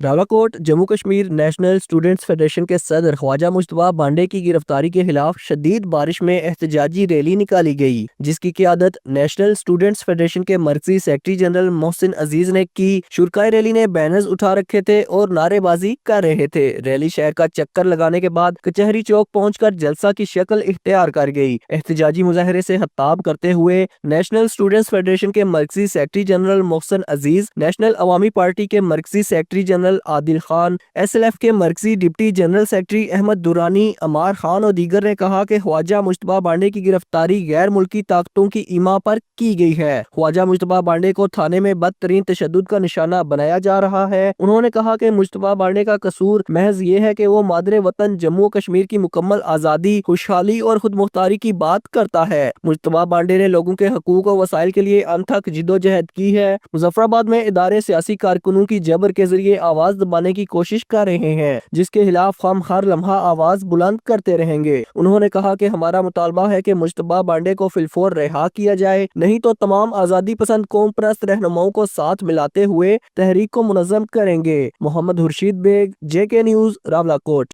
Rawalakot Jammu Kashmir national students federation کے صدر خواجہ مجتبیٰ بانڈے کی گرفتاری کے خلاف شدید بارش میں احتجاجی ریلی نکالی گئی، جس کی قیادت نیشنل اسٹوڈنٹس فیڈریشن کے مرکزی سیکرٹری جنرل محسن عزیز نے کی۔ شرکائے ریلی نے بینرز اٹھا رکھے تھے اور نعرے بازی کر رہے تھے۔ ریلی شہر کا چکر لگانے کے بعد کچہری چوک پہنچ کر جلسہ کی شکل اختیار کر گئی۔ احتجاجی مظاہرے سے خطاب کرتے ہوئے نیشنل اسٹوڈنٹس فیڈریشن کے مرکزی secretary general Mohsin Aziz, national Awami party کے مرکزی secretary general Adil Khan, S L F کے مرکزی deputy general secretary Ahmed Durrani, Ammar Khan اور دیگر نے کہا کہ خواجہ مجتبیٰ بانڈے کی گرفتاری غیر ملکی طاقتوں کی ایما پر کی گئی ہے۔ خواجہ مجتبیٰ بانڈے کو تھانے میں بدترین تشدد کا نشانہ بنایا جا رہا ہے۔ انہوں نے کہا کہ مجتبیٰ بانڈے کا قصور محض یہ ہے کہ وہ مادر وطن جموں و کشمیر کی مکمل آزادی، خوشحالی اور خود مختاری کی بات کرتا ہے۔ مجتبیٰ بانڈے نے لوگوں کے حقوق و وسائل کے لیے انتھک جدوجہد کی ہے۔ مظفر آباد میں ادارے سیاسی کارکنوں کی جبر کے ذریعے آواز دبانے کی کوشش کر رہے ہیں، جس کے خلاف ہم ہر لمحہ آواز بلند کرتے رہیں گے۔ انہوں نے کہا کہ ہمارا مطالبہ ہے کہ مجتبیٰ بانڈے کو فی الفور رہا کیا جائے، نہیں تو تمام آزادی پسند قوم پرست رہنماؤں کو ساتھ ملاتے ہوئے تحریک کو منظم کریں گے۔ Muhammad Khurshid Baig, JK news, Rawalakot.